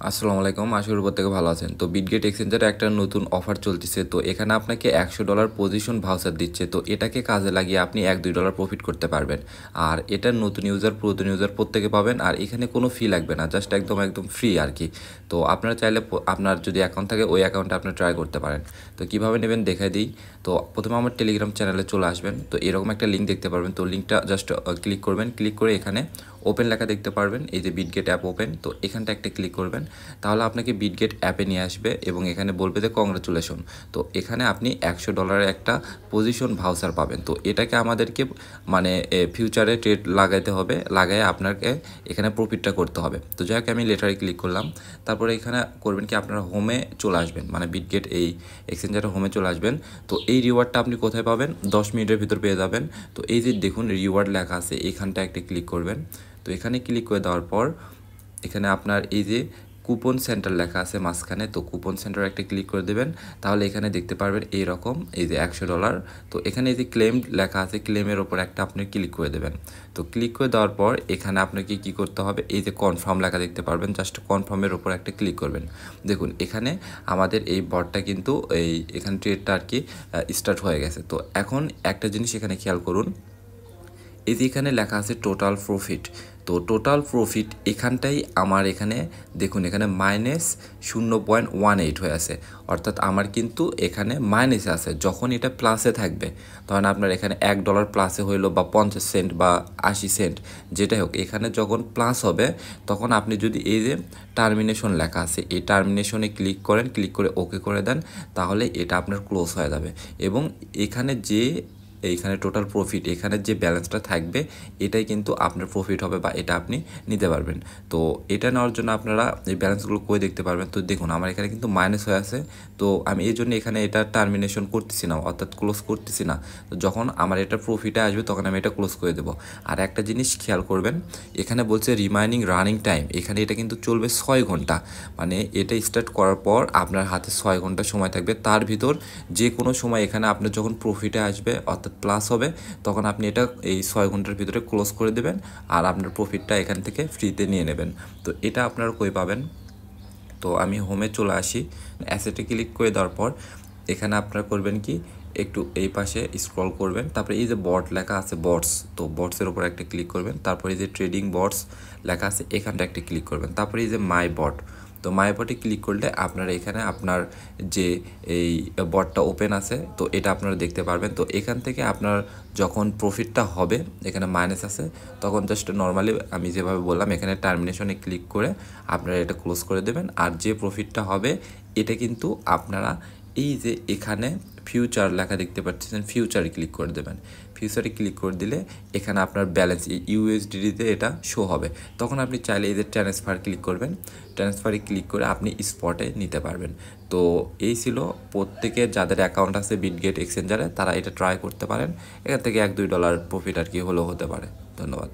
আসসালামু আলাইকুম, আশা করি প্রত্যেকে ভালো আছেন। তো বিটগেট এক্সচেঞ্জারে একটা নতুন অফার চলতেছে। তো এখানে আপনাকে $100 পজিশন ভাউচার দিচ্ছে। তো এটাকে কাজে লাগিয়ে আপনি $1-2 প্রফিট করতে পারবেন। আর এটার নতুন ইউজার পুরাতন ইউজার প্রত্যেকে পাবেন। আর এখানে কোনো ফি লাগবে না, জাস্ট একদম ফ্রি আর কি। তো আপনারা চাইলে আপনার যদি অ্যাকাউন্ট থাকে ওই অ্যাকাউন্টে আপনি ট্রাই করতে পারেন। তো কীভাবে নেবেন দেখাই দিই। তো প্রথমে আমার টেলিগ্রাম চ্যানেলে চলে আসবেন। তো এরকম একটা লিঙ্ক দেখতে পারবেন। তো লিঙ্কটা জাস্ট ক্লিক করবেন। ক্লিক করে এখানে ওপেন লেখা দেখতে পারবেন, এই যে বিটগেট অ্যাপ ওপেন। তো এখানটা একটা ক্লিক করবেন, তাহলে আপনাকে বিটগেট অ্যাপে নিয়ে আসবে এবং এখানে বলবে যে কংগ্রাচুলেশন। তো এখানে আপনি $100 একটা পজিশন ভাউচার পাবেন। তো এটাকে আমাদেরকে মানে ফিউচারে ট্রেড লাগাইতে হবে, লাগাই আপনাকে এখানে প্রফিটটা করতে হবে। তো যাই হোক আমি লেটারে ক্লিক করলাম। তারপরে এখানে করবেন কি, আপনারা হোমে চলে আসবেন, মানে বিটগেট এই এক্সচেঞ্জারের হোমে চলে আসবেন। তো এই রিওয়ার্ডটা আপনি কোথায় পাবেন? 10 মিনিটের ভিতর পেয়ে যাবেন। তো এই যে দেখুন রিওয়ার্ড লেখা আছে, এখানটা একটা ক্লিক করবেন। তো এখানে ক্লিক করে দেওয়ার পর এখানে আপনার এই যে কুপন সেন্টার লেখা আছে মাঝখানে, তো কুপন সেন্টার একটা ক্লিক করে দেবেন। তাহলে এখানে দেখতে পারবেন এইরকম এই যে $100। তো এখানে এই যে ক্লেম লেখা আছে, ক্লেমের ওপর একটা আপনি ক্লিক করে দেবেন। তো ক্লিক করে দেওয়ার পর এখানে আপনাকে কি করতে হবে, এই যে কনফার্ম লেখা দেখতে পারবেন, জাস্ট কনফার্মের ওপর একটা ক্লিক করবেন। দেখুন এখানে আমাদের এই বটটা কিন্তু এখানে ট্রেডটা আর কি স্টার্ট হয়ে গেছে। তো এখন একটা জিনিস এখানে খেয়াল করুন, এই যে এখানে লেখা আছে টোটাল প্রফিট। তো টোটাল প্রফিট এখানটাই আমার এখানে দেখুন এখানে -0.18 হয়ে আছে, অর্থাৎ আমার কিন্তু এখানে মাইনাসে আছে। যখন এটা প্লাসে থাকবে তখন আপনার এখানে $1 প্লাসে হইলো বা 50 সেন্ট বা 80 সেন্ট যেটাই হোক, এখানে যখন প্লাস হবে তখন আপনি যদি এই যে টার্মিনেশন লেখা আছে এই টার্মিনেশনে ক্লিক করেন, ক্লিক করে ওকে করে দেন, তাহলে এটা আপনার ক্লোজ হয়ে যাবে। এবং এখানে যে এইখানে টোটাল প্রফিট এখানে যে ব্যালেন্সটা থাকবে এটাই কিন্তু আপনার প্রফিট হবে বা এটা আপনি নিতে পারবেন। তো এটা নেওয়ার জন্য আপনারা এই ব্যালেন্সগুলো করে দেখতে পারবেন। তো দেখুন আমার এখানে কিন্তু মাইনাস হয়ে আছে। তো আমি এই জন্য এখানে এটা টার্মিনেশন করতেছি না, অর্থাৎ ক্লোজ করতেছি না। তো যখন আমার এটা প্রফিটে আসবে তখন আমি এটা ক্লোজ করে দেবো। আর একটা জিনিস খেয়াল করবেন, এখানে বলছে রিমাইনিং রানিং টাইম, এখানে এটা কিন্তু চলবে 6 ঘন্টা। মানে এটা স্টার্ট করার পর আপনার হাতে 6 ঘন্টা সময় থাকবে। তার ভিতর যে কোনো সময় এখানে আপনার যখন প্রফিটে আসবে অর্থাৎ প্লাস হবে তখন আপনি এটা এই 6 ঘন্টার ভিতরে ক্লোজ করে দেবেন আর আপনার প্রফিটটা এখান থেকে ফ্রিতে নিয়ে নেবেন। তো এটা আপনারা কই পাবেন? তো আমি হোমে চলে আসি, অ্যাসেটে ক্লিক করে দেওয়ার পর এখানে আপনারা করবেন কি, একটু এই পাশে স্ক্রল করবেন, তারপরে এই যে বট লেখা আছে বটস, তো বটসের উপর একটা ক্লিক করবেন। তারপরে এই যে ট্রেডিং বটস লেখা আছে এখানটা একটা ক্লিক করবেন। তারপরে এই যে মাই বট, তো মাই বটে ক্লিক করলে আপনারা এখানে আপনার যে এই বটটা ওপেন আছে তো এটা আপনারা দেখতে পারবেন। তো এখান থেকে আপনার যখন প্রফিটটা হবে এখানে মাইনাস আছে তখন জাস্ট নর্মালি আমি যেভাবে বললাম এখানে টার্মিনেশনে ক্লিক করে আপনারা এটা ক্লোজ করে দেবেন। আর যে প্রফিটটা হবে এটা কিন্তু আপনারা এই যে এখানে ফিউচার লেখা দেখতে পাচ্ছেন, ফিউচারে ক্লিক করে দেবেন। ফিউচারে ক্লিক করে দিলে এখানে আপনার ব্যালেন্স ইউএসডিতে এটা শো হবে। তখন আপনি চাইলে এই যে ট্রান্সফার ক্লিক করবেন, ট্রান্সফারে ক্লিক করে আপনি স্পটে নিতে পারবেন। তো এই ছিল, প্রত্যেকের যাদের অ্যাকাউন্ট আছে বিটগেট এক্সচেঞ্জারে তারা এটা ট্রাই করতে পারেন। এখান থেকে $1-2 প্রফিট আর কি হলেও হতে পারে। ধন্যবাদ।